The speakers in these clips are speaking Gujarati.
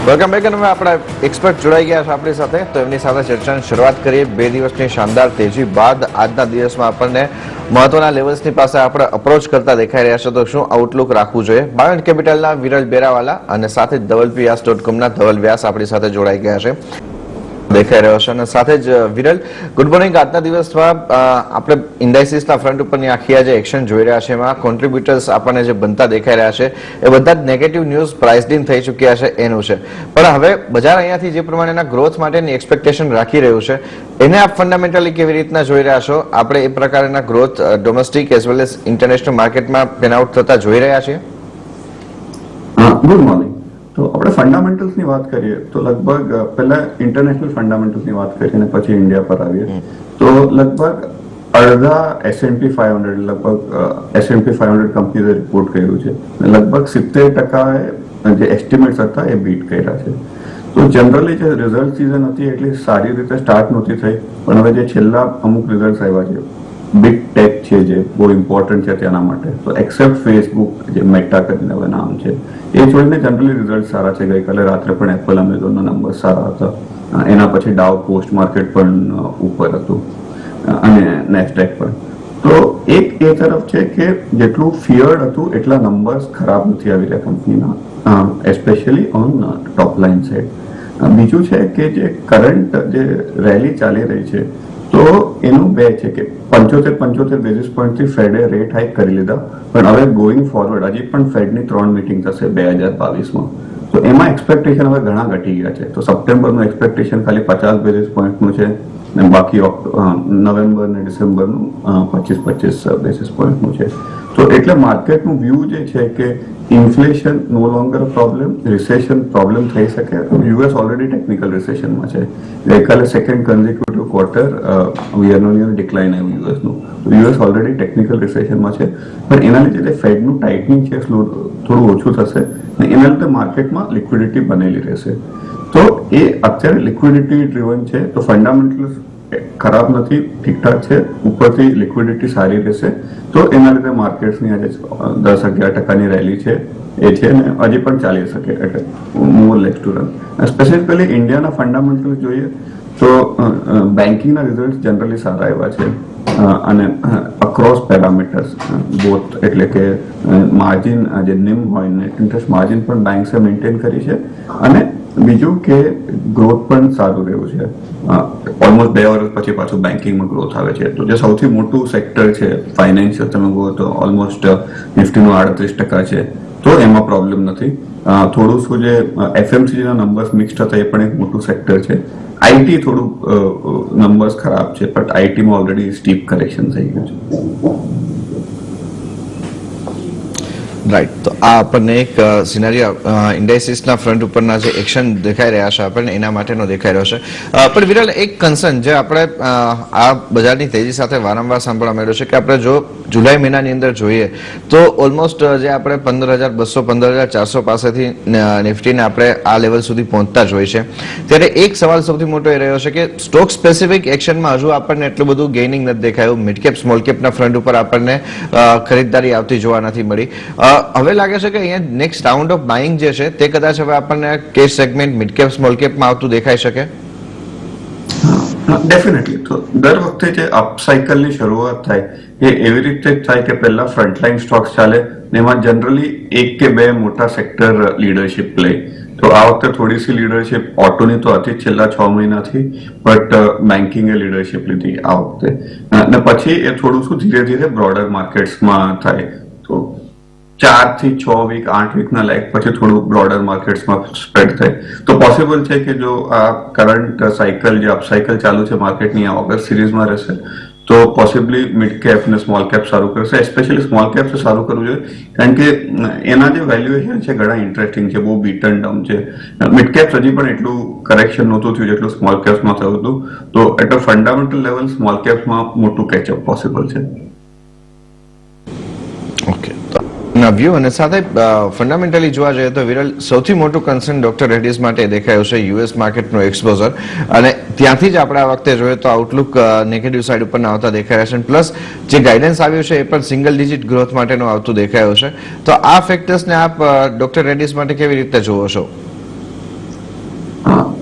Welcome back. અને આપણા એક્સપર્ટ જોડાઈ ગયા છે આપણી સાથે, તો એમની સાથે ચર્ચાની શરૂઆત કરીએ. 2 દિવસની શાનદાર તેજી બાદ આજના દિવસમાં આપણને મહત્વના લેવલ્સની પાસે આપણે અપ્રોચ કરતા દેખાઈ રહ્યા છે. તો શું આઉટલુક રાખવું જોઈએ? બાયોન કેપિટલના વિરલ બેરાવાલા અને સાથે જ ધવલપ્રિયાસ.comના ધવલ વ્યાસ આપણી સાથે જોડાઈ ગયા છે, દેખાઈ રહ્યો છે. અને સાથે જ વિરલ, ગુડ મોર્નિંગ. આજના દિવસમાં આપણે ઇન્ડાઇસીસના ફ્રન્ટ ઉપરની આખી આ જે એક્શન જોઈ રહ્યા છે એમાં કોન્ટ્રીબ્યુટર્સ આપણને જે બનતા દેખાઈ રહ્યા છે એ બધા જ નેગેટિવ ન્યૂઝ પ્રાઇસ્ડ ઇન થઈ ચૂક્યા છે એનું છે. પણ હવે બજાર અહીંયાથી જે પ્રમાણેના ગ્રોથ માટેની એક્સપેક્ટેશન રાખી રહ્યું છે એને આપ ફંડામેન્ટલી કેવી રીતના જોઈ રહ્યા છો? આપણે એ પ્રકારના growth domestic as well as international માર્કેટમાં પેન આઉટ થતા જોઈ રહ્યા છીએ? Good morning. તો આપણે ફંડામેન્ટલ્સની વાત કરીએ તો લગભગ પહેલા ઇન્ટરનેશનલ ફંડામેન્ટલ્સની વાત કરીએ અને પછી ઇન્ડિયા પર આવીએ તો લગભગ અડધા S&P 500 લગભગ S&P 500 કંપનીઝે રિપોર્ટ કર્યું છે. લગભગ 70% જે એસ્ટિમેટ્સ હતા એ બીટ કર્યા છે. તો જનરલી જે રિઝલ્ટ સિઝન હતી એટલી સારી રીતે સ્ટાર્ટ નહોતી થઈ, પણ હવે જે છેલ્લા અમુક રિઝલ્ટ આવ્યા છે, બિગ ટેક છે જે બહુ ઇમ્પોર્ટન્ટ છે તેના માટે, તો એક્સેપ્ટ ફેસબુક જે મેટા કરીને હવે નામ છે એ છોડીને જનરલી રિઝલ્ટ સારા છે. ગઈકાલે રાત્રે પણ એપલ એમેઝોનના નંબર સારા હતા. એના પછી ડાઉ પોસ્ટ માર્કેટ પણ ઉપર હતું અને નેસ્ડેક પણ. તો એક એ તરફ છે કે જેટલું ફિયર્ડ હતું એટલા નંબર્સ ખરાબ નથી આવી રહ્યા કંપનીના, especially on top line side. બીજું છે કે જે કરંટ જે રેલી ચાલી રહી છે તો એનું બે છે કે 75 બેઝિસ પોઈન્ટથી ફેડે રેટ હાઇક કરી લીધા, પણ હવે ગોઈંગ ફોરવર્ડ હજી પણ ફેડની 3 મીટિંગ થશે 2022માં. તો એમાં એક્સપેક્ટેશન હવે ઘણા ઘટી ગયા છે. તો સપ્ટેમ્બરનું એક્સપેક્ટેશન ખાલી 50 બેઝિસ પોઈન્ટનું છે અને બાકી નવેમ્બર અને ડિસેમ્બરનું 25 બેઝિસ પોઈન્ટનું છે. તો એટલે માર્કેટનું વ્યૂ જે છે કે inflation no longer problem, recession problem થઈ શકે. યુએસ ઓલરેડી ટેકનિકલ રિસેશનમાં છે. ગઈકાલે second consecutive quarter year on year decline આવ્યું યુએસનું. તો યુએસ ઓલરેડી ટેકનિકલ રિસેશનમાં છે, પણ એના લીધે ફેડનું ટાઇટનિંગ છે થોડું ઓછું થશે અને એના લીધે માર્કેટમાં લિક્વિડિટી બનેલી રહેશે. તો એ અત્યારે લિક્વિડિટી ડ્રિવન છે. તો ફંડામેન્ટલ ખરાબ નથી, ઠીકઠાક છે. ઉપરથી લિક્વિડિટી સારી રહેશે તો એના લીધે માર્કેટ્સની આજે 10-11% રેલી છે એ છે ને હજી પણ ચાલી શકે, એટલે મોર લેસ ટુ રન. સ્પેસિફિકલી ઇન્ડિયાના ફંડામેન્ટલ જોઈએ તો બેન્કિંગના રિઝલ્ટ જનરલી સારા આવ્યા છે અને અક્રોસ પેરામીટર્સ બોથ, એટલે કે માર્જિન જે નિમ હોય નેટ ઇન્ટરેસ્ટ માર્જિન પણ બેંક્સે મેન્ટેન કરી છે અને બીજું કે ગ્રોથ પણ સારું રહ્યું છે. ઓલમોસ્ટ 2 વર્ષ પછી પાછું બેન્કિંગમાં ગ્રોથ આવે છે. તો જે સૌથી મોટું સેક્ટર છે ફાઇનાન્શિયલ, તમે કહો તો ઓલમોસ્ટ નિફ્ટીનું 38% છે, તો એમાં પ્રોબ્લેમ નથી. થોડું શું જે FMCGના નંબર્સ મિક્સ થતા એ પણ એક મોટું સેક્ટર છે. આઈટી થોડું નંબર્સ ખરાબ છે, બટ આઈટીમાં ઓલરેડી સ્ટીપ કરેક્શન થઈ ગયું છે. રાઈટ. તો આ આપણને એક સિનારીઓ ઇન્ડાઇસીસના ફ્રન્ટ ઉપરના જે એક્શન દેખાઈ રહ્યા છે આપણને એના માટેનો દેખાઈ રહ્યો છે. પણ વિરલ, એક કન્સર્ન જે આપણે આ બજારની તેજી સાથે વારંવાર સાંભળવા મળ્યો છે કે આપણે જો જુલાઈ મહિનાની અંદર જોઈએ તો ઓલમોસ્ટ જે આપણે 15,200 15,400 પાસેથી નિફ્ટીને આપણે આ લેવલ સુધી પહોંચતા જ હોય છે. ત્યારે એક સવાલ સૌથી મોટો એ રહ્યો છે કે સ્ટોક સ્પેસિફિક એક્શનમાં હજુ આપણને એટલું બધું ગેઇનિંગ નથી દેખાયું. મિડ કેપ સ્મોલ કેપના ફ્રન્ટ ઉપર આપણને ખરીદદારી આવતી જોવા નથી મળી. હવે લાગે છે કે અહીંયા નેક્સ્ટ રાઉન્ડ ઓફ બાઇંગ જે છે તે કદાચ હવે આપણને cash segment mid cap small કેપમાં આવતું દેખાઈ શકે. ડેફિનેટલી. તો દર વખતે જે અપ સાયકલની શરૂઆત થાય એ એવી રીતે જ થાય કે પહેલા ફ્રન્ટલાઇન સ્ટોક્સ ચાલે ને એમાં જનરલી 1 કે 2 મોટા સેક્ટર લીડરશિપ લે. તો આ વખતે થોડી સી લીડરશિપ ઓટોની તો હતી છેલ્લા 6 મહિનાથી, બટ બેન્કિંગે લીડરશિપ લીધી આ વખતે અને પછી એ થોડું શું ધીરે ધીરે બ્રોડર માર્કેટ્સમાં થાય. તો 4 થી 6 વીક 8 વીકના લેગ પછી થોડું બ્રોડર માર્કેટ્સમાં સ્પ્રેડ થાય. તો પોસિબલ છે કે જો આ કરંટ સાયકલ જે અપસાયકલ ચાલુ છે માર્કેટની આ ઓગસ્ટ સિરીઝમાં રહેશે તો પોસિબલી મિડ કેપ અને સ્મોલ કેપ સારું કરશે. એસ્પેશિયલી સ્મોલ કેપ સારું કરવું જોઈએ કારણ કે એના જે વેલ્યુએશન છે ઘણા ઇન્ટરેસ્ટિંગ છે, બહુ બીટન ડાઉન છે. મિડ કેપ હજી પણ એટલું કરેક્શન નહોતું થયું જેટલું સ્મોલ કેપ્સમાં થયું હતું. તો at a fundamental level small કેપ્સમાં મોટું કેચઅપ પોસિબલ છે. વ્યૂ અને સાથે ફંડામેન્ટલી જોવા જઈએ તો વિરલ, સૌથી મોટું કન્સર્ન ડોક્ટર રેડ્ડીઝ માટે દેખાયું છે યુએસ માર્કેટનું એક્સપોઝર, અને ત્યાંથી જ આપણે આ વખતે જોઈએ તો આઉટલુક નેગેટિવ સાઇડ ઉપર આવતા દેખાયા છે. પ્લસ જે ગાઈડન્સ આવ્યું છે એ પણ સિંગલ ડિજિટ ગ્રોથ માટેનું આવતું દેખાયું છે. તો આ ફેક્ટર્સને આપ ડોક્ટર રેડ્ડીઝ માટે કેવી રીતે જોવો છો?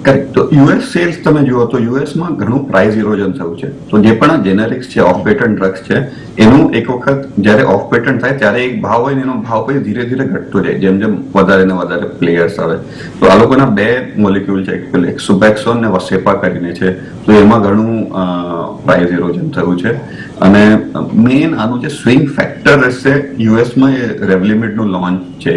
કરેક્ટ. તો યુએસ સેલ્સ તમે જુઓ તો યુએસમાં ઘણું પ્રાઇસ ઇરોઝન થયું છે. તો જે પણ જેનેરિક્સ છે, ઓફ પેટન્ટ ડ્રગ્સ છે, એનું એક વખત જ્યારે ઓફ પેટન્ટ થાય ત્યારે એક ભાવ હોય ને એનો ભાવ પછી ધીરે ધીરે ઘટતો જાય જેમ જેમ વધારે ને વધારે પ્લેયર્સ આવે. તો આ લોકોના બે મોલિક્યુલ છે, એક સુબેક્સોન ને વસેપા કરીને છે. તો એમાં ઘણું પ્રાઇસ ઇરોઝન થયું છે. અને મેઇન આનું જે સ્વિંગ ફેક્ટર રહેશે યુએસમાં એ રેવલિમિડનું લોન્ચ છે,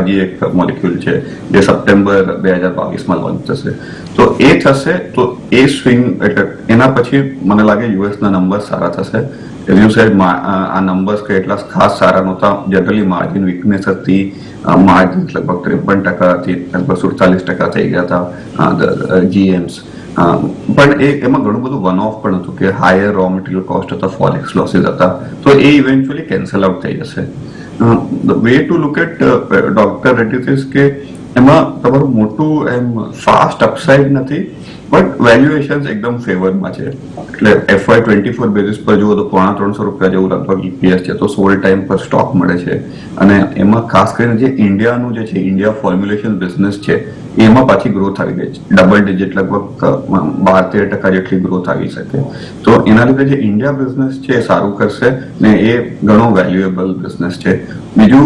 હજી એક મોલિક્યુલ છે જે સપ્ટેમ્બર 2022માં લોન્ચ થશે. તો એ થશે તો એ સ્વિંગ એટલે એના પછી મને લાગે યુએસના નંબર સારા થશે. એઝ યુ સેડ આ નંબર્સ કે એટલા ખાસ સારા નહોતા. જનરલી માર્જિન વીકનેસ હતી. માર્જિન લગભગ 53% હતી, લગભગ 47% થઈ ગયા હતા જીએમ્સ. પણ એમાં ઘણું બધું વન ઓફ પણ હતું કે હાયર રો મટીરિયલ કોસ્ટ હતા, ફોરેક્સ લોસીસ હતા. તો એ ઇવેન્ચ્યુઅલી કેન્સલ આઉટ થઈ જશે. Way to look at doctor Reddy's કે એમાં તમારું મોટું એમ ફાસ્ટ અપસાઇડ નથી, બટ વેલ્યુએશન એકદમ ફેવરમાં છે. એટલે FY24 બેઝિસ પર જુઓ તો ₹350 જેવું લગભગ EPS છે. તો 16 ટાઈમ પર સ્ટોક મળે છે. અને એમાં ખાસ કરીને જે ઇન્ડિયાનું જે છે, ઇન્ડિયા ફોર્મ્યુલેશન બિઝનેસ છે, એમાં પાછી ગ્રોથ આવી ગઈ છે. ડબલ ડિજિટ લગભગ 12-13% જેટલી ગ્રોથ આવી શકે. તો એના લીધે જે ઇન્ડિયા બિઝનેસ છે એ સારું કરશે ને એ ઘણો વેલ્યુએબલ બિઝનેસ છે. બીજું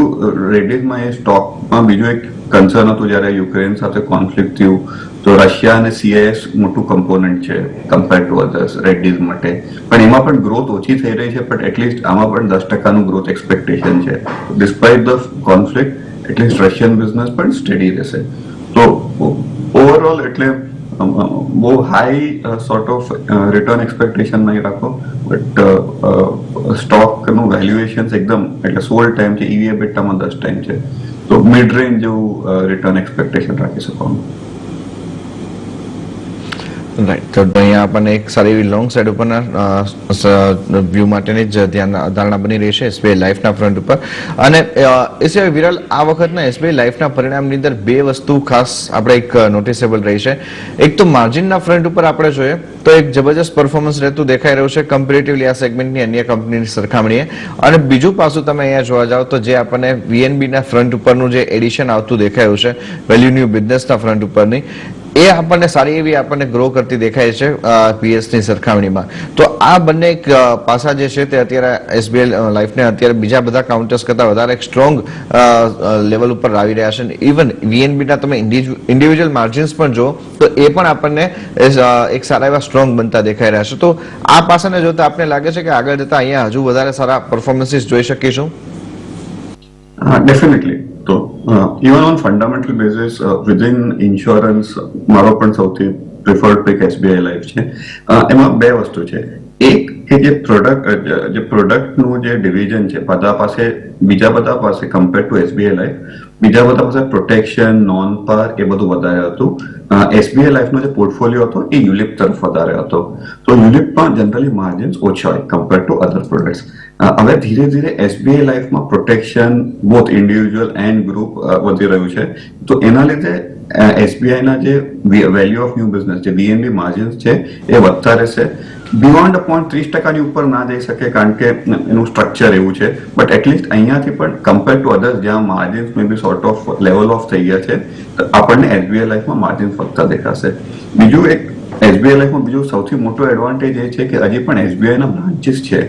રેડ્ડીઝમાં એ સ્ટોકમાં બીજું એક કન્સર્ન હતું જ્યારે યુક્રેન સાથે કોન્ફ્લિક્ટ થયું તો રશિયા અને CIS મોટું કમ્પોનન્ટ છે કમ્પેર ટુ અધર્સ રેડ્ડીઝ માટે. પણ એમાં પણ ગ્રોથ ઓછી થઈ રહી છે, પણ એટલીસ્ટ આમાં પણ 10%નું ગ્રોથ એક્સપેક્ટેશન છે. Despite the conflict at least Russian business પણ સ્ટેડી રહેશે. તો ઓવરઓલ એટલે બહુ high sort of return expectation નહીં રાખો, બટ સ્ટોકનું વેલ્યુએશન એકદમ એટલે 16 ટાઈમ છે, EV બેટામાં 10 ટાઈમ છે. તો મિડ રેન્જ જેવું રિટર્ન એક્સપેક્ટેશન રાખી શકો. રાઈટ. તો અહીંયા આપણને એક સારી એવી લોંગ સાઈડ ઉપરના વ્યૂ માટેની જ ધારણા બની રહી છે SBI લાઈફના ફ્રન્ટ ઉપર. અને એ સિવાય વિરલ, આ વખતના SBI લાઈફના પરિણામની અંદર બે વસ્તુ ખાસ આપણે એક નોટિસેબલ રહી છે. એક તો માર્જિનના ફ્રન્ટ ઉપર આપણે જોઈએ તો એક જબરજસ્ત પરફોર્મન્સ રહેતું દેખાઈ રહ્યું છે કમ્પેરેટિવલી આ સેગમેન્ટની અન્ય કંપનીની સરખામણીએ. અને બીજું પાછું તમે અહીંયા જોવા જાઓ તો જે આપણને VNBના ફ્રન્ટ ઉપરનું જે એડિશન આવતું દેખાયું છે વેલ્યુ ન્યૂ બિઝનેસના ફ્રન્ટ ઉપરની, એ આપણને સારી એવી આપણને ગ્રો કરતી દેખાય છે PS ની સરખામણીમાં. તો આ બંને પાસા જે છે તે અત્યારે SBI લાઈફને અત્યારે બીજા બધા કાઉન્ટર્સ કરતા વધારે એક સ્ટ્રોંગ લેવલ ઉપર આવી રહ્યા છે. ઇવન VNBના તમે ઇન્ડિવિજ્યુઅલ માર્જિન્સ પણ જો તો એ પણ આપણને એક સારા એવા સ્ટ્રોંગ બનતા દેખાઈ રહ્યા છે. તો આ પાસાને જોતા આપને લાગે છે કે આગળ જતા અહીંયા હજુ વધારે સારા પરફોર્મન્સીસ જોઈ શકીશું? ડેફિનેટલી. તો even on fundamental basis within insurance મારો પણ સૌથી પ્રિફર્ડ પિક SBI લાઈફ છે. એમાં બે વસ્તુ છે. એક કે જે પ્રોડક્ટનું જે ડિવિઝન છે બીજા બધા પાસે કમ્પેર ટુ SBI લાઈફ, બીજા બધા પાસે પ્રોટેક્શન, નોન પાર એ બધું વધારે હતું. SBI લાઈફનો જે પોર્ટફોલિયો હતો એ યુલિપ તરફ વધારે હતો. તો યુલિપમાં જનરલી માર્જિન્સ ઓછા હોય કમ્પેર ટુ અધર પ્રોડક્ટ્સ. હવે ધીરે ધીરે SBI લાઈફમાં protection both individual and group વધી રહ્યું છે. તો એના લીધે SBIના જે વેલ્યુ ઓફ ન્યૂ બિઝનેસ જે VNB માર્જિન્સ છે એ વધતા રહેશે. બિયોન્ડ અપોન 30%ની ઉપર ના જઈ શકે કારણ કે એનું સ્ટ્રક્ચર એવું છે, બટ એટલીસ્ટ અહીંયાથી પણ કમ્પેર ટુ અધર્સ જ્યાં margins may be sort of level off થઈ ગયા છે, આપણને SBI લાઈફમાં માર્જિન્સ વધતા દેખાશે. બીજું એક SBI લાઈફમાં બીજું સૌથી મોટો એડવાન્ટેજ એ છે કે હજી પણ SBIના બ્રાન્ચીસ છે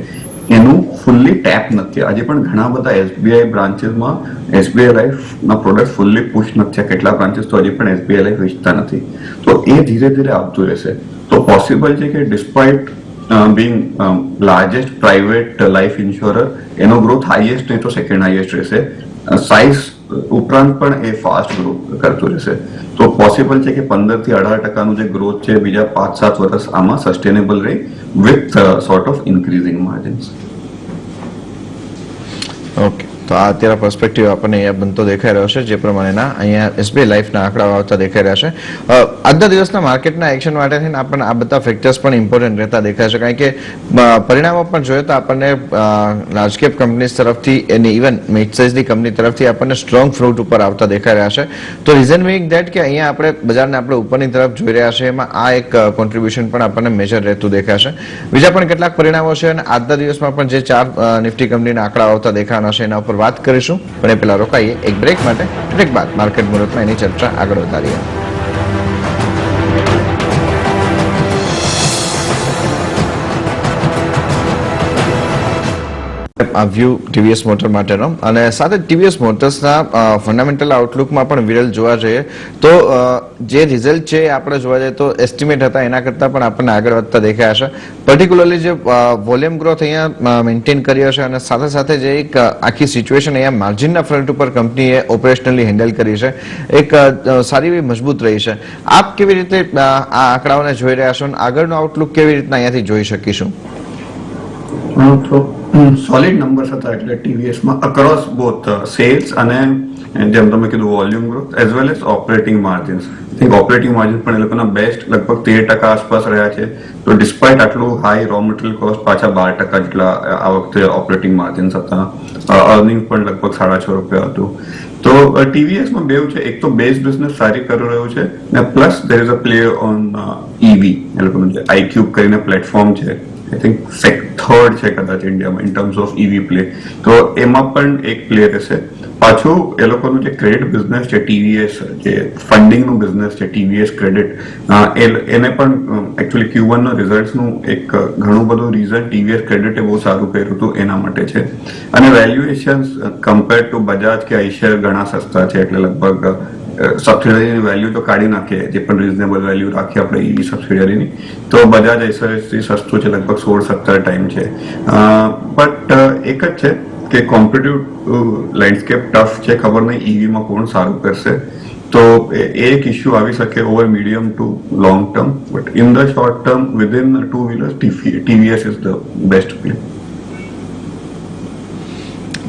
એનું ફુલ્લી ટેપ નથી. આજે પણ ઘણા બધા SBI બ્રાન્ચીસમાં SBI લાઈફના પ્રોડક્ટ ફુલ્લી પુશ નથી. કેટલા બ્રાન્ચીસ તો હજી પણ SBI લાઈફ વેચતા નથી. તો એ ધીરે ધીરે આવતું રહેશે. તો પોસિબલ છે કે despite being largest private life insurer એનો ગ્રોથ હાઈએસ્ટ નહીં તો સેકન્ડ હાઈએસ્ટ રહેશે. સાઇઝ ઉપરાંત પણ એ ફાસ્ટ ગ્રો કરતું રહેશે. તો પોસિબલ છે કે 15-18% જે ગ્રોથ છે બીજા 5-7 વર્ષ આમાં સસ્ટેનેબલ રહે with sort of increasing margins. Okay. તો આ અત્યારે પર્સપેક્ટિવ આપણને અહીંયા બનતો દેખાઈ રહ્યો છે જે પ્રમાણેના અહીંયા SBI લાઈફના આંકડાઓ આવતા દેખાઈ રહ્યા છે. આજના દિવસના માર્કેટના એક્શન માટે થઈને આપણને આ બધા ફેક્ટર્સ પણ ઇમ્પોર્ટન્ટ રહેતા દેખાય છે કારણ કે પરિણામો પણ જોઈએ તો આપણને લાર્જ કેપ કંપનીઝ તરફથી અને ઇવન મિડ સાઇઝની કંપની તરફથી આપણને સ્ટ્રોંગ ફ્રૂટ ઉપર આવતા દેખાઈ રહ્યા છે. તો રીઝન બીઇંગ ધેટ કે અહીંયા આપણે બજારને આપણે ઉપરની તરફ જોઈ રહ્યા છે એમાં આ એક કોન્ટ્રીબ્યુશન પણ આપણને મેજર રહેતું દેખાય છે. બીજા પણ કેટલાક પરિણામો છે અને આજના દિવસમાં પણ જે 4 નિફ્ટી કંપનીના આંકડા આવતા દેખાવાના છે એના ઉપર વાત કરીશું, પણ એ પહેલા રોકાઈએ એક બ્રેક માટે. બ્રેક બાદ માર્કેટ મુહૂર્તમાં એની ચર્ચા આગળ વધારીએ. આ વ્યૂ ટીવીએસ મોટર માટેનો. અને સાથે ટીવીએસ મોટર્સના ફંડામેન્ટલ આઉટલુકમાં પણ વિરલ જોવા જઈએ તો જે રિઝલ્ટ છે આપણે જોવા જઈએ તો એસ્ટિમેટ હતા એના કરતાં પણ આપણને આગળ વધતા દેખાયા છે. પર્ટિક્યુલરલી જે વોલ્યુમ ગ્રોથ અહીંયા મેન્ટેન કર્યો છે અને સાથે સાથે જે એક આખી સિચ્યુએશન અહીંયા માર્જિનના ફ્રન્ટ ઉપર કંપનીએ ઓપરેશનલી હેન્ડલ કરી છે એક સારી એવી મજબૂત રહી છે. આપ કેવી રીતે આ આંકડાઓને જોઈ રહ્યા છો અને આગળનો આઉટલુક કેવી રીતના અહીંયાથી જોઈ શકીશું? તો સોલિડ નંબર્સ હતા એટલે ટીવીએસમાં અક્રોસ બોથ સેલ્સ અને જેમ તમે કીધું volume growth as well as operating margins. I think operating margin પણ એ લોકોના બેસ્ટ લગભગ 13% આસપાસ રહ્યા છે. તો ડિસ્પાઇટ આટલું હાઈ રો મટીરિયલ કોસ્ટ પાછા 12% જેટલા આ વખતે ઓપરેટિંગ માર્જિન્સ હતા. અર્નિંગ પણ લગભગ ₹6.5 હતું. તો ટીવીએસમાં બેવ છે, એક તો બેઝ બિઝનેસ સારી કરી રહ્યું છે ને plus there is a play on EV. એ લોકોનું જે આઈક્યુબ કરીને પ્લેટફોર્મ છે આઈ થિંક થર્ડ છે કદાચ ઇન્ડિયામાં in terms of EV play. તો એમાં પણ એક પ્લે રહેશે. પાછું એ લોકોનું જે ક્રેડિટ બિઝનેસ છે ટીવીએસ, જે ફંડિંગનું બિઝનેસ છે ટીવીએસ ક્રેડિટ, એને પણ એકચ્યુઅલી Q1 નો રિઝલ્ટ્સનું એક ઘણું બધું રીઝન ટીવીએસ ક્રેડિટે બહુ સારું કર્યું હતું એના માટે છે. અને વેલ્યુએશન્સ કમ્પેર ટુ બજાજ કે આઈશર ઘણા સસ્તા છે. એટલે લગભગ સબસિડરીની વેલ્યુ તો કાઢી નાખીએ, જે પણ રિઝનેબલ વેલ્યુ રાખીએ આપણે ઈવી સબસિડરીની, તો બજાજ આઈશરથી સસ્તું છે, લગભગ 16-17 ટાઈમ છે. બટ એક જ છે કે કોમ્પિટિટિવ લેન્ડસ્કેપ ટફ છે, ખબર નહીં ઈવીમાં કોણ સારું કરશે. તો એ એક ઇશ્યુ આવી શકે over medium to long term. But in the short term within two wheelers TVS is the best play.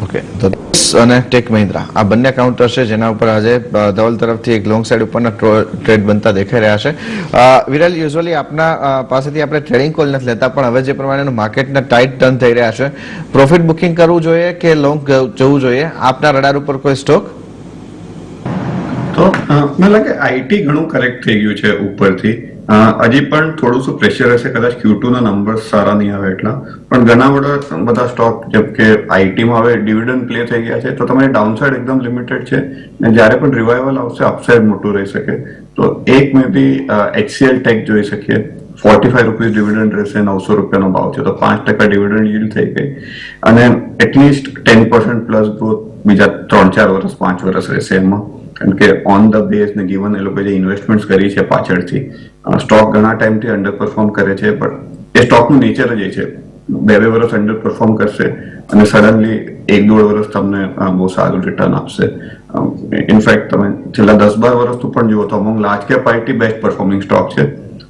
Okay, તો અને ટેક મહિન્દ્રા આ બંને કાઉન્ટર છે જેના ઉપર આજે ધવલ તરફથી એક લોંગ સાઈડ ઉપરના ટ્રેડ બનતા દેખાઈ રહ્યા છે. વિરલ, યુઝ્યુઅલી આપના પાસેથી આપણે ટ્રેડિંગ કોલ નથી લેતા, પણ હવે જે પ્રમાણેનું માર્કેટના ટાઈટ ટર્ન થઈ રહ્યા છે, પ્રોફિટ બુકિંગ કરવું જોઈએ કે લોંગ જવું જોઈએ? આપના રડાર ઉપર કોઈ સ્ટોક? તો મને લાગે આઈટી ઘણું કરેક્ટ થઈ ગયું છે ઉપરથી. હજી પણ થોડું શું પ્રેશર હશે, કદાચ Q2 ના નંબર્સ સારા નહીં આવે એટલા. પણ ઘણા બધા સ્ટોક જેમ કે આઈટીમાં હવે ડિવિડન્ડ પ્લે થઈ ગયા છે, તો તમારી ડાઉનસાઇડ એકદમ લિમિટેડ છે. અને જ્યારે પણ રિવાઇવલ આવશે અપસાઇડ મોટું રહી શકે. તો એક મે બી HCL ટેક જોઈ શકીએ. ₹45 ડિવિડન્ડ રહેશે, ₹900 ભાવ છે, તો 5% ડિવિડન્ડ yield થઈ ગઈ. અને એટલીસ્ટ 10% પ્લસ ગ્રોથ બીજા 3-4 વર્ષ 5 વર્ષ રહેશે એમાં. કારણ કે ઓન ધ બેઝ ને ગિવન એ લોકો જે ઇન્વેસ્ટમેન્ટ કરી છે પાછળથી, સ્ટોક ઘણા ટાઈમથી અંડર પરફોર્મ કરે છે. બટ એ સ્ટોકનું નેચર જ એ છે, 2 વર્ષ અંડર પરફોર્મ કરશે અને સડનલી 1-1.5 વર્ષ તમને બહુ સારું રિટર્ન આપશે. ઇનફેક્ટ તમે છેલ્લા 10-12 વર્ષથી પણ જુઓ તો among large cap IT best performing stock છે.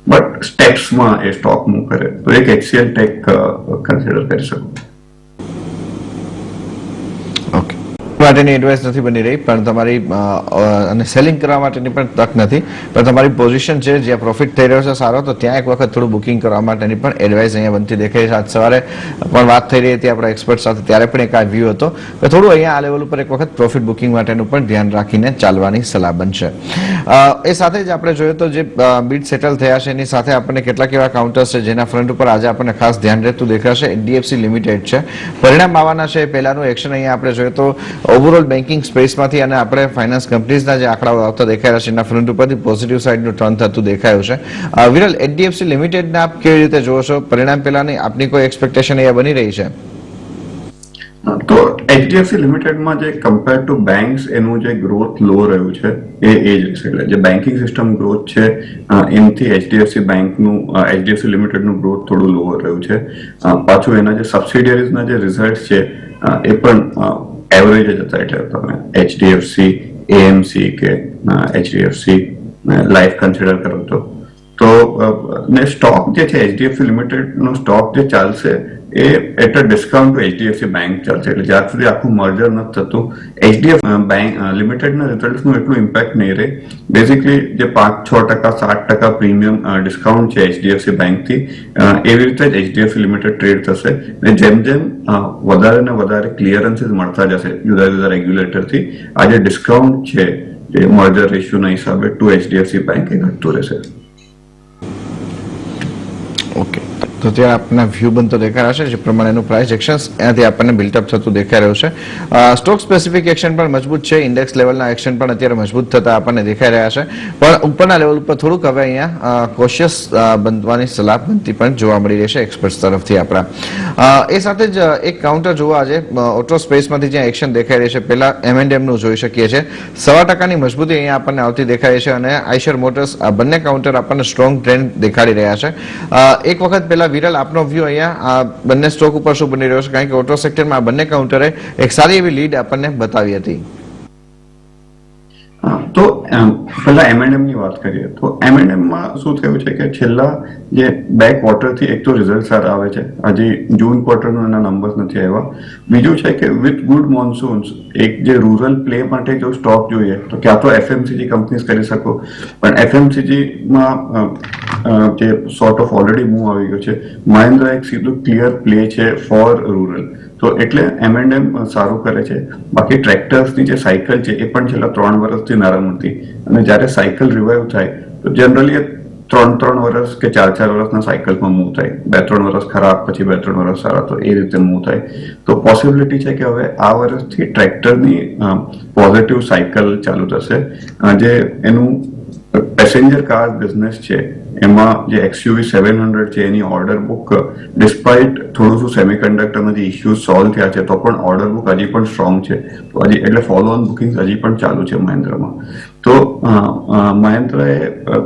બટ સ્ટેપ્સમાં એ સ્ટોક મૂવ કરે તો એક HCL ટેક કન્સિડર કરી શકો. ઓકે, માટેની એડવાઇસ નથી બની રહી, પણ તમારી અને સેલિંગ કરવા માટેની પણ તક નથી, પણ તમારી પોઝિશન છે જ્યાં પ્રોફિટ થઈ રહ્યો છે સારો, તો ત્યાં એક વખત થોડું બુકિંગ કરવા માટેની પણ એડવાઇસ અહીંયા બનતી દેખાય છે. આજ સવારે પણ વાત થઈ રહી હતી આપણા એક્સપર્ટ સાથે, ત્યારે પણ એક આ વ્યૂ હતો કે થોડું અહીંયા આ લેવલ ઉપર એક વખત પ્રોફિટ બુકિંગ માટેનું પણ ધ્યાન રાખીને ચાલવાની સલાહ બનશે. એ સાથે જ આપણે જોઈએ તો જે બીડ સેટલ થયા છે એની સાથે આપણને કેટલાક એવા કાઉન્ટર્સ છે જેના ફ્રન્ટ ઉપર આજે આપણને ખાસ ધ્યાન રહેતું દેખાશે. HDFC લિમિટેડ છે, પરિણામ આવવાના છે. પહેલાનું એક્શન અહીંયા આપણે જોઈએ તો ઓવરઓલ બેન્કિંગ સ્પેસમાંથી અને આપણે ફાઇનાન્સ કંપનીઝના જે આંકડાઓ આવતા દેખાઈ રહ્યા છે એના ફ્રન્ટ ઉપરથી પોઝિટિવ સાઇડનું ટર્ન થતું દેખાયું છે. વિરલ, HDFC લિમિટેડને આપ કેવી રીતે જોવો છો? પરિણામ પહેલાની આપની કોઈ એક્સપેક્ટેશન અહીંયા બની રહી છે? તો HDFC લિમિટેડમાં જે કમ્પેર ટુ બેંક્સ એનું જે ગ્રોથ લો રહ્યું છે એ જ રહેશે. એટલે જે બેન્કિંગ સિસ્ટમ ગ્રોથ છે એનાથી HDFC લિમિટેડનું ગ્રોથ થોડું લો રહ્યું છે. પાછું એના જે સબસિડિયરીઝના જે રિઝલ્ટ છે એ પણ એવરેજ જ હતા. એટલે તમે HDFC, AMC કે HDFC લાઈફ કન્સિડર કરો તો ને સ્ટોક જે છે HDFC લિમિટેડ નો સ્ટોક જે ચાલશે એ at a discount to HDFC bank ચાલશે. એટલે જ્યાં સુધી આખું મર્જર નથી થતું HDFC બેંક લિમિટેડના રિઝલ્ટનું એટલું ઇમ્પેક્ટ નહીં રહે. બેઝિકલી જે 5-6%, 7% પ્રીમિયમ ડિસ્કાઉન્ટ છે HDFC બેંકથી, એવી રીતે જ HDFC લિમિટેડ ટ્રેડ થશે. અને જેમ જેમ વધારે ને વધારે ક્લિયરન્સીસ મળતા જશે જુદા જુદા રેગ્યુલેટરથી, આ જે ડિસ્કાઉન્ટ છે જે મર્જર રેશિયોના હિસાબે ટુ HDFC બેંક એ ઘટતું રહેશે. ઓકે, તો ત્યાં આપણને વ્યૂ બનતો દેખાઈ રહ્યો છે, જે પ્રમાણેનું પ્રાઇસ એક્શન ત્યાંથી આપણને બિલ્ટઅપ થતું દેખાઈ રહ્યું છે. સ્ટોક સ્પેસિફિક એક્શન પણ મજબૂત છે, ઇન્ડેક્સ લેવલના એક્શન પણ અત્યારે મજબૂત થતા આપણને દેખાઈ રહ્યા છે, પણ ઉપરના લેવલ ઉપર થોડુંક હવે અહીંયા કોશિયસ બનવાની સલાહ બનતી પણ જોવા મળી રહી છે એક્સપર્ટ્સ તરફથી આપણા. એ સાથે જ એક કાઉન્ટર જોવા આજે ઓટો સ્પેસમાંથી જ્યાં એક્શન દેખાઈ રહી છે, પહેલા M&M નું જોઈ શકીએ છીએ, 1.5% મજબૂતી અહીંયા આપણને આવતી દેખાય છે, અને આઈશર મોટર્સ આ બંને કાઉન્ટર આપણને સ્ટ્રોંગ ટ્રેન્ડ દેખાડી રહ્યા છે. એક વખત પહેલા વિરલ આપનો વ્યૂ અહીંયા આ બંને સ્ટોક ઉપર શું બની રહ્યો છે, કારણ કે ઓટો સેક્ટરમાં આ બંને કાઉન્ટરે એક સારી એવી લીડ આપણને બતાવી હતી. તો પહેલા M&M ની વાત કરીએ તો M&M માં શું થયું છે કે છેલ્લા જે 2 ક્વાર્ટરથી એક તો રિઝલ્ટ સારા આવે છે, હજી જૂન ક્વાર્ટરનો એના નંબર્સ નથી આવ્યા. બીજું છે કે વિથ ગુડ મોન્સૂન્સ એક જે રૂરલ પ્લે માટે જો સ્ટોક જોઈએ તો ક્યાં તો FMCG કંપનીઝ કરી શકો, પણ FMCG માં જે સોર્ટ ઓફ ઓલરેડી મૂવ આવી ગયો છે, મહિન્દ્રા એક સીધું ક્લિયર પ્લે છે ફોર રૂરલ, તો એટલે M&M સારું કરે છે. બાકી ટ્રેક્ટર્સની જે સાયકલ છે એ પણ છેલ્લા 3 વર્ષથી નરમ હતી, અને જ્યારે સાયકલ રિવાઇવ થાય તો જનરલી 3 વર્ષ કે 4 વર્ષના સાયકલમાં મૂવ થાય, 2-3 વર્ષ ખરાબ પછી 2-3 વર્ષ સારા, તો એ રીતે મૂવ થાય. તો પોસિબિલિટી છે કે હવે આ વર્ષથી ટ્રેક્ટરની પોઝિટિવ સાયકલ ચાલુ થશે. જે એનું પેસેન્જર કાર બિઝનેસ છે એમાં જે XUV 700 છે એની ઓર્ડર બુક ડિસ્પાઇટ થોડું શું સેમિકન્ડક્ટરના જે ઇશ્યુઝ સોલ્વ થયા છે તો પણ ઓર્ડર બુક હજી પણ સ્ટ્રોંગ છે, તો હજી એટલે ફોલો ઓન બુકિંગ હજી પણ ચાલુ છે મહિન્દ્રામાં. તો મહિન્દ્રાએ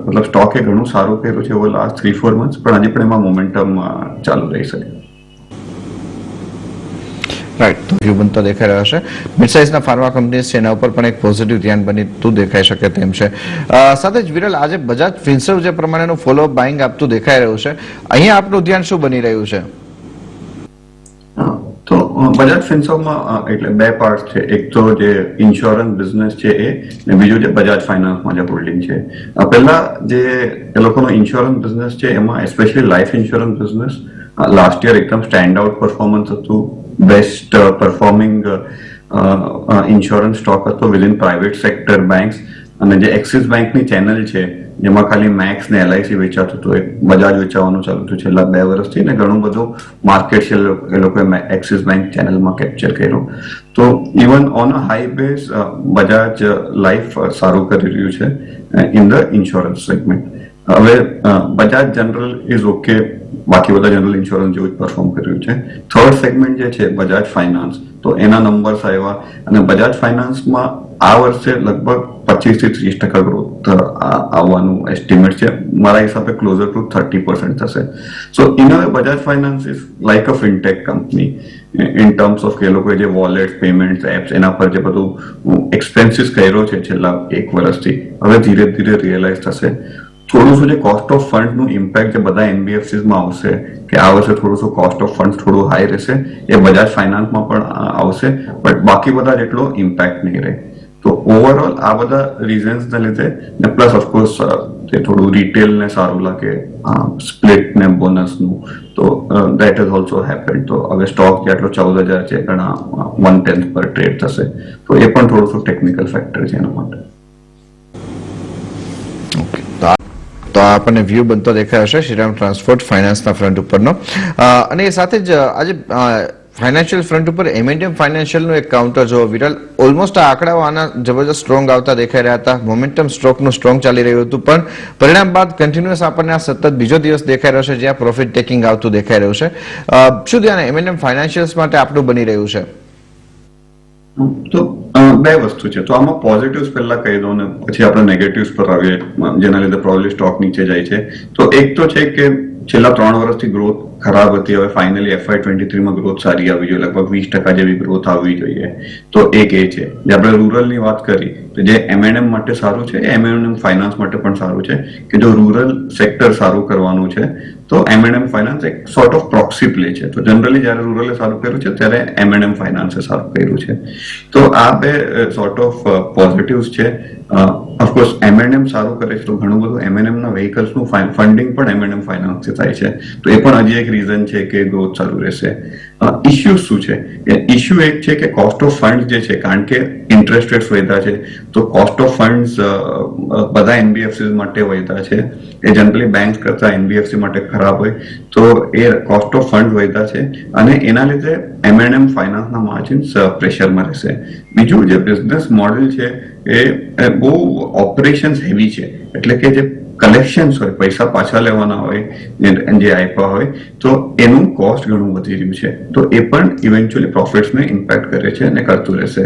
મતલબ સ્ટોકે ઘણું સારું કર્યું છે ઓવર લાસ્ટ 3-4 મંથ્સ, પણ હજી પણ એમાં મોમેન્ટમ ચાલુ રહી શકે. રાઈટ, તો વ્યૂ બનતો દેખાઈ રહ્યો છે. મિડ સાઇઝના ફાર્મા કંપનીઝ છે એના ઉપર પણ એક પોઝિટિવ ધ્યાન બનતું દેખાઈ શકે તેમ છે. સાથે જ વિરલ, આજે બજાજ ફિન્સર્વ જે પ્રમાણેનું ફોલો બાઇંગ આપતું દેખાઈ રહ્યું છે, અહીંયા આપનું ધ્યાન શું બની રહ્યું છે? તો બજાજ ફિન્સર્વમાં એટલે 2 પાર્ટ છે, એક તો જે ઇન્સ્યોરન્સ બિઝનેસ છે એ, ને બીજું જે બજાજ ફાઇનાન્સમાં જે હોલ્ડિંગ છે. પહેલા જે એ લોકોનો ઇન્સ્યોરન્સ બિઝનેસ છે એમાં specially life insurance business last year એકદમ સ્ટેન્ડ આઉટ પરફોર્મન્સ હતું, બેસ્ટ પરફોર્મિંગ ઇન્સ્યોરન્સ સ્ટોક હતો વિધિન પ્રાઇવેટ સેક્ટર બેંક્સ. અને જે એક્સિસ બેંકની ચેનલ છે જેમાં ખાલી મેક્સ ને LIC વેચાતું હતું, એક બજાજ વેચાવાનું ચાલુ થયું છેલ્લા 2 વર્ષથી, ને ઘણું બધું માર્કેટ શેર એ લોકોએ એક્સિસ બેંક ચેનલમાં કેપ્ચર કર્યું. તો even on a high base Bajaj life સારું કરી રહ્યું છે ઇન ધ ઇન્સ્યોરન્સ સેગમેન્ટ. હવે બજાજ જનરલ ઇઝ ઓકે, બાકી બધા જનરલ ઇન્સ્યોરન્સ જેવું જ પરફોર્મ કર્યું છે. થર્ડ સેગમેન્ટ જે છે બજાજ ફાઇનાન્સ, તો એના નંબર્સ આવ્યા, અને બજાજ ફાઇનાન્સમાં આ વર્ષે લગભગ 25-30% ગ્રોથ આવવાનું એસ્ટિમેટ છે. મારા હિસાબે ક્લોઝર ટુ 30% થશે. સો in a way Bajaj finance is like a fintech company in terms of કે લોકોએ જે વોલેટ, પેમેન્ટ એપ્સ એના પર જે બધું એક્સપેન્સીસ કર્યો છે છેલ્લા 1 વર્ષથી, હવે ધીરે ધીરે રિયલાઇઝ થશે. થોડું શું જે કોસ્ટ ઓફ ફંડનું ઇમ્પેક્ટ જે બધા NBFCsમાં આવશે, કે આ વર્ષે થોડું શું કોસ્ટ ઓફ ફંડ થોડું હાઈ રહેશે, એ બજાજ ફાઇનાન્સમાં પણ આવશે, બટ બાકી બધા જેટલો ઇમ્પેક્ટ નહીં રહે. તો ઓવરઓલ આ બધા રીઝન્સને લીધે, ને પ્લસ ઓફકોર્સ જે થોડું રિટેલને સારું લાગે, સ્પ્લિટ ને બોનસનું, તો દેટ ઇઝ ઓલ્સો હેપન. તો હવે સ્ટોક જે આટલો 14,000 છે ઘણા 1/10 પર ટ્રેડ થશે, તો એ પણ થોડું શું ટેકનિકલ ફેક્ટર છે એના માટે. તો આપણને વ્યૂ બનતો દેખાય હશે શ્રીરામ ટ્રાન્સપોર્ટ ફાઇનાન્સના ફ્રન્ટ ઉપરનો. અને એ સાથે જ આજે ફાઇનાન્શિયલ ફ્રન્ટ ઉપર M&M ફાઇનાન્શિયલનું એક કાઉન્ટર જો વિરલ, ઓલમોસ્ટ આ આંકડાઓ આના જબરજસ્ત સ્ટ્રોંગ આવતા દેખાઈ રહ્યા હતા, મોમેન્ટમ સ્ટોકનું સ્ટ્રોંગ ચાલી રહ્યું હતું, પણ પરિણામ બાદ કન્ટિન્યુઅસ આપણને આ સતત બીજો દિવસ દેખાઈ રહ્યો છે જ્યાં પ્રોફિટ ટેકિંગ આવતું દેખાઈ રહ્યું છે. શું ધ્યાન M&M ફાઇનાન્શિયલ્સ માટે આપનું બની રહ્યું છે? તો 2 વસ્તુ છે, તો આમાં પોઝિટિવ્સ પહેલા કહી દઉં ને પછી આપણે નેગેટિવ્સ પર આવીએ જેના લીધે પ્રોબેબલી સ્ટોક નીચે જાય છે. તો એક તો છે કે છેલ્લા 3 વર્ષથી ગ્રોથ ખરાબ હતી, હવે ફાઇનલી FY23માં ગ્રોથ સારી આવી જોઈએ, લગભગ 20% જેવી ગ્રોથ આવવી જોઈએ. તો એક એ છે. જે આપણે રૂરલની વાત કરી, તો જે M&M માટે સારું છે એ M&M ફાઇનાન્સ માટે પણ સારું છે, કે જો રૂરલ સેક્ટર સારું કરવાનું છે તો M&M ફાઇનાન્સ એક સોર્ટ ઓફ પ્રોક્સી પ્લે છે. તો જનરલી જ્યારે રૂરલે સારું કર્યું છે ત્યારે M&M ફાઇનાન્સે સારું કર્યું છે. તો આ 2 સોર્ટ ઓફ પોઝિટિવ્સ છે. ઓફકોર્સ M&M સારું કરે છે તો ઘણું બધું M&Mના વ્હીકલ્સનું ફંડિંગ પણ M&M ફાઇનાન્સથી થાય છે, તો એ પણ હજી એક રીઝન છે કે ગ્રોથ સારું રહેશે. ઇસ્યુ શું છે? ઇસ્યુ એક છે કે કોસ્ટ ઓફ ફંડ જે છે, કારણ કે ઇન્ટરેસ્ટ રેટ વધ્યા છે તો કોસ્ટ ઓફ ફંડ્સ બધા એનબીએફસી માટે વધ્યા છે. એ જનરલી બેંક કરતા એનબીએફસી માટે ખરાબ હોય, તો એ કોસ્ટ ઓફ ફંડ વધ્યા છે અને એના લીધે M&M ફાઇનાન્સના માર્જિન્સ પ્રેશરમાં રહેશે. બીજું જે બિઝનેસ મોડેલ છે એ બહુ ઓપરેશન્સ હેવી છે, એટલે કે જે કલેક્શન્સ હોય, પૈસા પાછા લેવાના હોય જે આપ્યા હોય, તો એનું કોસ્ટ ઘણું વધી રહ્યું છે. તો એ પણ ઇવેન્ચ્યુઅલી પ્રોફિટ્સને ઇમ્પેક્ટ કરે છે અને કરતું રહેશે.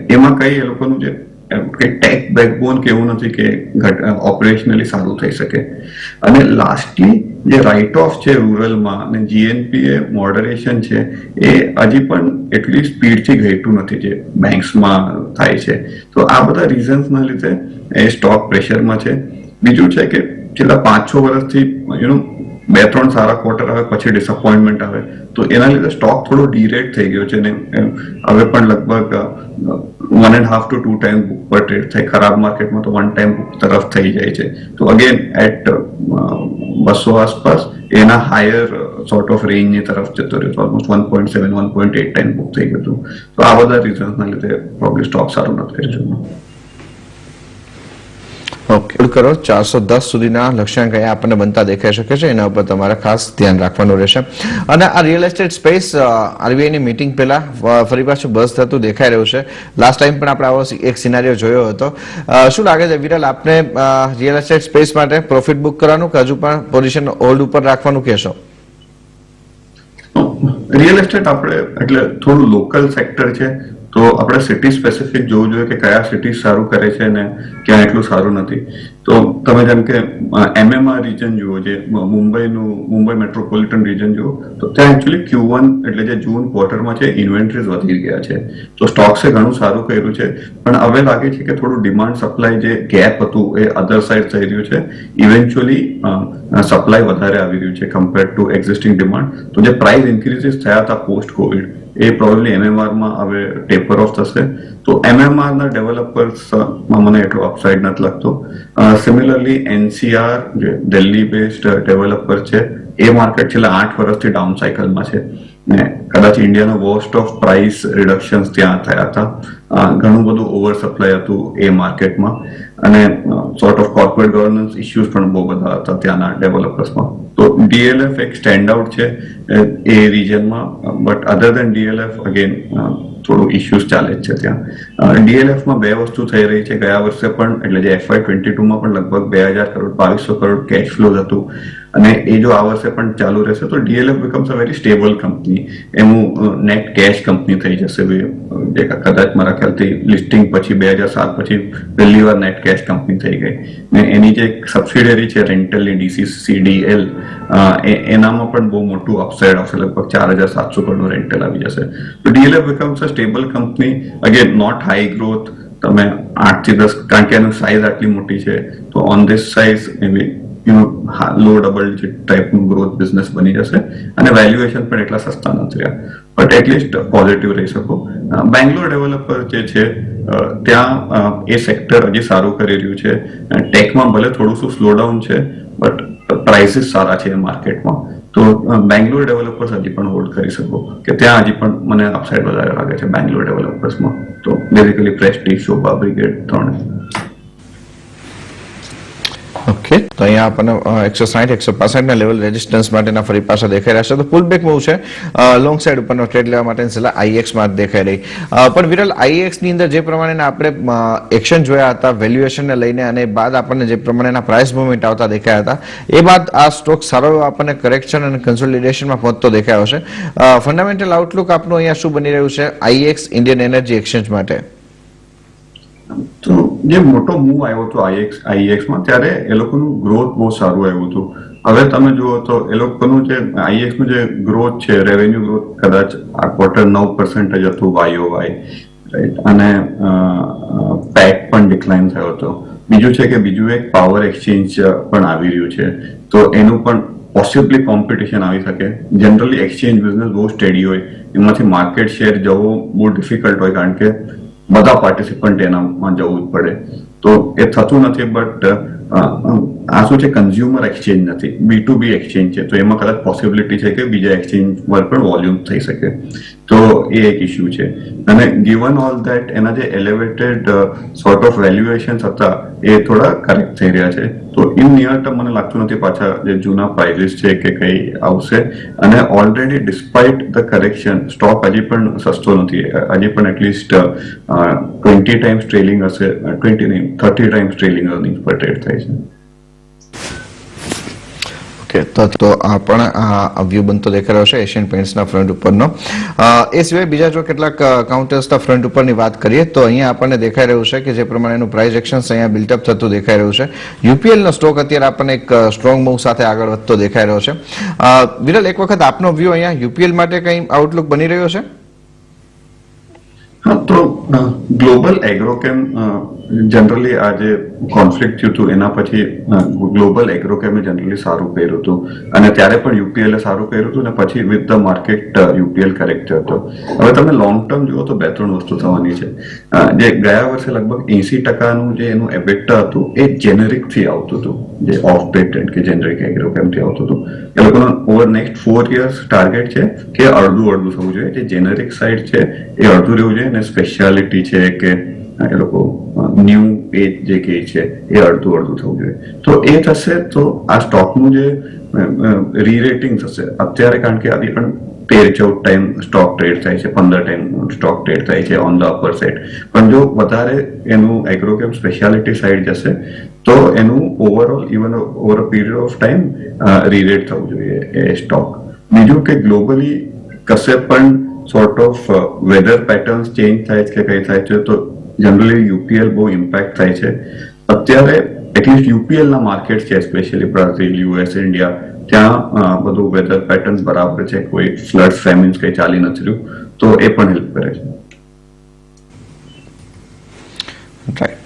એમાં કઈ એ લોકોનું જે ટેક બેકબોન કે એવું નથી કે ઓપરેશનલી સારું થઈ શકે. અને લાસ્ટલી જે રાઇટ ઓફ છે રૂરલમાં અને જીએનપી એ મોડરેશન છે, એ હજી પણ એટલી સ્પીડથી ઘટ્યું નથી જે બેંક્સમાં થાય છે. તો આ બધા રીઝન્સના લીધે એ સ્ટોક પ્રેશરમાં છે. બીજું છે કે છેલ્લા 5-6 વર્ષથી 2-3 સારા ક્વાર્ટર આવે પછી ડિસઅપોઇન્ટમેન્ટ આવે, તો એના લીધે સ્ટોક થોડો ડીરેટ થઈ ગયો છે ને હવે પણ લગભગ 1.5 to 2 ટાઈમ બુક પર ટ્રેડ થાય. ખરાબ માર્કેટમાં તો 1 ટાઈમ બુક તરફ થઈ જાય છે. તો અગેન એટ 200 આસપાસ એના હાયર સોર્ટ ઓફ રેન્જની તરફ જતો રહ્યો, ઓલમોસ્ટ 1.7 1.8 ટાઈમ બુક થઈ ગયું હતું. તો આ બધા રીઝન્સના લીધે પ્રોબ્લી સ્ટોક સારું નથી કરી રહ્યું. ઓકે, કરો 410 સુધીના લક્ષ્યાંક અહીંયા આપણને બનતા દેખાઈ શકે છે. એના ઉપર તમારે ખાસ ધ્યાન રાખવાનું રહેશે. અને આ રિયલ એસ્ટેટ સ્પેસ આરબીઆઈની મીટિંગ પહેલા ફરી પાછું બસ થતું દેખાઈ રહ્યું છે. લાસ્ટ ટાઈમ પણ આપણે આવો એક સિનારીઓ જોયો હતો. શું લાગે છે વિરલ, આપને રિયલ એસ્ટેટ સ્પેસ માટે પ્રોફિટ બુક કરવાનું કે હજુ પણ પોઝિશન હોલ્ડ ઉપર રાખવાનું કહેશો? રિયલ એસ્ટેટ આપણે એટલે થોડું લોકલ સેક્ટર છે, તો આપણે સિટી સ્પેસિફિક જોવું જોઈએ કે કયા સિટી સારું કરે છે ને ક્યાં એટલું સારું નથી. તો તમે જેમ કે MMR રીજન જુઓ, જે મુંબઈ મેટ્રોપોલિટન રીજન જુઓ, તો ત્યાં એકચ્યુઅલી Q1 એટલે જે જૂન ક્વાર્ટરમાં છે ઇન્વેન્ટરીઝ વધી ગયા છે. તો સ્ટોક્સે ઘણું સારું કર્યું છે, પણ હવે લાગે છે કે થોડું ડિમાન્ડ સપ્લાય જે ગેપ હતું એ અધર સાઇડ થઈ રહ્યું છે. ઇવેન્ચ્યુઅલી સપ્લાય વધારે આવી રહ્યું છે કમ્પેર ટુ એક્ઝિસ્ટિંગ ડિમાન્ડ. તો જે પ્રાઇસ ઇન્ક્રીઝીસ થયા હતા પોસ્ટ કોવિડ, એ પ્રોબેબલી MMRમાં હવે ટેપર ઓફ થશે. તો MMRના ડેવલપર્સમાં મને એટલો અપસાઇડ નથી લાગતો. સિમિલરલી NCR જે દિલ્હી બેસ્ડ ડેવલપર છે, એ માર્કેટ છેલ્લા 8 વર્ષથી ડાઉન સાયકલમાં છે ને કદાચ ઇન્ડિયાનો વર્સ્ટ ઓફ પ્રાઇસ રિડક્શન્સ ત્યાં થયા હતા. ઘણું બધું ઓવર સપ્લાય હતું એ માર્કેટમાં અને sort of corporate governance issues પણ બહુ બધા હતા ત્યાંના ડેવલપર્સમાં. તો DLF એક સ્ટેન્ડ આઉટ છે એ રીજનમાં, but other than DLF again થોડું ઇસ્યુઝ ચાલે જ છે ત્યાં. DLFમાં બે વસ્તુ થઈ રહી છે. ગયા વર્ષે પણ એટલે જે FY22માં પણ લગભગ 2000 કરોડ 2200 કરોડ કેશ ફ્લો હતું, અને એ જો આ વર્ષે પણ ચાલુ રહેશે તો DLF becomes a very stable company. એનું નેટ કેશ કંપની થઈ જશે, જે કદાચ મારા ખ્યાલથી લિસ્ટિંગ પછી 2007 પછી પહેલી વાર નેટ કેશ કંપની થઈ ગઈ. ને એની જે સબસિડિયરી છે રેન્ટલની DCCDL, એનામાં પણ બહુ મોટું અપસાઇડ આવશે, લગભગ 4700 કરોડનું રેન્ટલ આવી જશે. તો DLF becomes a stable company. Again not high growth, તમે 8 થી 10, કારણ કે એનું સાઇઝ આટલી મોટી છે, તો on this size low double digit ટાઈપનું ગ્રોથ બિઝનેસ બની જશે અને વેલ્યુએશન પણ એટલા સસ્તા નથી રહ્યા, બટ એટલીસ્ટ પોઝિટિવ રહી શકો. બેંગ્લોર ડેવલપર જે છે ત્યાં એ સેક્ટર હજી સારું કરી રહ્યું છે. ટેકમાં ભલે થોડું શું સ્લો ડાઉન છે, બટ પ્રાઇસીસ સારા છે માર્કેટમાં. તો બેંગ્લોર ડેવલપર્સ હજી પણ હોલ્ડ કરી શકો કે ત્યાં હજી પણ મને અપસાઇડ વધારે લાગે છે બેંગ્લોર ડેવલપર્સમાં. તો બેઝિકલી પ્રેસ્ટીજ, શોભા, બ્રિગેડ ત્રણે. ઓકે, તો અહીંયા આપણને 160-165 ના લેવલ રેઝિસ્ટન્સ માટેના ફરી પાછા દેખાઈ રહ્યા છે. તો પુલ બેક મૂવ છે, લોંગ સાઈડ ઉપરનો ટ્રેડ લેવા માટેની સલાહ IEX માં દેખાઈ રહી. પણ વિરલ, IEX ની અંદર જે પ્રમાણેના આપણે એક્શન જોયા હતા વેલ્યુએશનને લઈને, અને બાદ આપણને જે પ્રમાણેના પ્રાઇસ મુવમેન્ટ આવતા દેખાયા હતા, એ બાદ આ સ્ટોક સારો આપણને કરેક્શન અને કન્સોલિડેશનમાં પહોંચતો દેખાયો છે. ફંડામેન્ટલ આઉટલુક આપનું અહીંયા શું બની રહ્યું છે IEX ઇન્ડિયન એનર્જી એક્સચેન્જ માટે? તો જે મોટો મૂવ આવ્યો હતો IEX માં, ત્યારે એ લોકોનું ગ્રોથ બહુ સારું આવ્યું હતું. હવે તમે જુઓ તો એ લોકોનું જે IEX નું જે ગ્રોથ છે, રેવન્યુ ગ્રોથ કદાચ આ ક્વાર્ટર 9% જ હતું YOY, રાઈટ, અને પેટ પણ ડિક્લાઇન થયો હતો. બીજું છે કે બીજું એક પાવર એક્સચેન્જ પણ આવી રહ્યું છે, તો એનું પણ પોસિબલી કોમ્પિટિશન આવી શકે. જનરલી એક્સચેન્જ બિઝનેસ બહુ સ્ટેડી હોય, એમાંથી માર્કેટ શેર જવો બહુ ડિફિકલ્ટ હોય, કારણ કે બધા પાર્ટિસિપન્ટ એનામાં જવું જ પડે. તો એ થતું નથી. બટ આ શું છે, કન્ઝ્યુમર એક્સચેન્જ નથી, B2B એક્સચેન્જ છે. તો એમાં કદાચ પોસિબિલિટી છે કે બીજા એક્સચેન્જ પર પણ વોલ્યુમ થઈ શકે. તો એ એક ઇસ્યુ છે. અને ગિવન ઓલ ધેટ એના જે એલિવેટેડ સોર્ટ ઓફ વેલ્યુએશન હતા એ થોડા કરેક્ટ થઈ રહ્યા છે. તો ઇન નિયર ટર્મ મને લાગતું નથી પાછા જે જૂના પ્રાઇઝિસ છે કે કઈ આવશે. અને already despite the correction stock હજી પણ સસ્તો નથી. હજી પણ એટલીસ્ટ 20 ટાઈમ્સ ટ્રેલિંગ હશે, 20 નહીં 30 ટાઈમ્સ ટ્રેલિંગ અર્નિંગ પર ટ્રેડ થાય છે. તો આ પણ વ્યૂ બનતો દેખાઈ રહ્યો છે એશિયન પેઇન્ટ્સના ફ્રન્ટ ઉપરનો. એ સિવાય બીજા જો કેટલાક કાઉન્ટર્સના ફ્રન્ટ ઉપરની વાત કરીએ તો અહીંયા આપણને દેખાઈ રહ્યું છે કે જે પ્રમાણેનું પ્રાઇસ એક્શન્સ અહીંયા બિલ્ટઅપ થતું દેખાઈ રહ્યું છે. યુપીએલનો સ્ટોક અત્યારે આપણને એક સ્ટ્રોંગ મૂવ સાથે આગળ વધતો દેખાઈ રહ્યો છે. વિરલ, એક વખત આપનો વ્યૂ અહીંયા યુપીએલ માટે કઈ આઉટલુક બની રહ્યો છે? હા, તો ગ્લોબલ એગ્રોકેમ જનરલી આ જે કોન્ફ્લિક્ટ થયું હતું એના પછી ગ્લોબલ એગ્રોકેમે જનરલી સારું કર્યું હતું. અને ત્યારે પણ યુપીએલ સારું કર્યું હતું. અને પછી with the market UPL correct હતો. હવે તમે લોંગ ટર્મ જુઓ તો 2-3 વસ્તુ થવાની છે. જે ગયા વર્ષે લગભગ 80% જે એનું એબિટા હતું એ જેનેરિક થી આવતું હતું, જે ઓફ પેટન્ટ કે જેનેરિક એગ્રોકેમ થી આવતું હતું. એ લોકોનો ઓવર નેક્સ્ટ 4 years ટાર્ગેટ છે કે અડધું થવું જોઈએ. જે જેનેરિક સાઇડ છે એ અડધું રહેવું જોઈએ, અને સ્પેશિયાલિટી છે કે એ લોકો ન્યૂ એજ જે કહે છે એ અડધું થવું જોઈએ. તો એ થશે તો આ સ્ટોકનું જે રીરેટિંગ થશે અત્યારે, કારણ કે આથી પણ 13-14 ટાઈમ સ્ટોક ટ્રેડ થાય છે, 15 ટાઈમ સ્ટોક ટ્રેડ થાય છે ઓન ધ અપર સાઇડ. પણ જો વધારે એનું એગ્રોકેમ સ્પેશિયાલિટી સાઇડ જશે તો એનું overall even over a period of time rerate થવું જોઈએ એ સ્ટોક. બીજું કે ગ્લોબલી કશે પણ sort of weather patterns change થાય છે કે કઈ થાય છે તો જનરલી યુપીએલ બહુ ઇમ્પેક્ટ થાય છે. અત્યારે એટલીસ્ટ યુપીએલ ના માર્કેટ છે, સ્પેશિયલી બ્રાઝિલ, યુએસ, ઇન્ડિયા, ત્યાં બધું વેધર પેટર્ન બરાબર છે, કોઈ ફ્લડ ફેમિન્સ કઈ ચાલી નથી રહ્યું, તો એ પણ હેલ્પ કરે છે.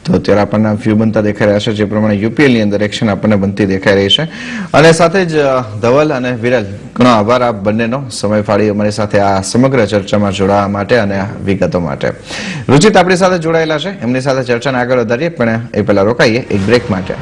તો અત્યારે આપણને વ્યૂ બનતા દેખાઈ રહ્યા છે જે પ્રમાણે યુપીએલની અંદર એક્શન આપણને બનતી દેખાઈ રહી છે. અને સાથે જ ધવલ અને વિરલ, ઘણો આભાર આપ બંનેનો સમય ફાળી અમારી સાથે આ સમગ્ર ચર્ચામાં જોડાવા માટે અને વિગતો માટે. રુચિત આપણી સાથે જોડાયેલા છે, એમની સાથે ચર્ચાને આગળ વધારીએ, પણ એ પહેલા રોકાઈએ એક બ્રેક માટે.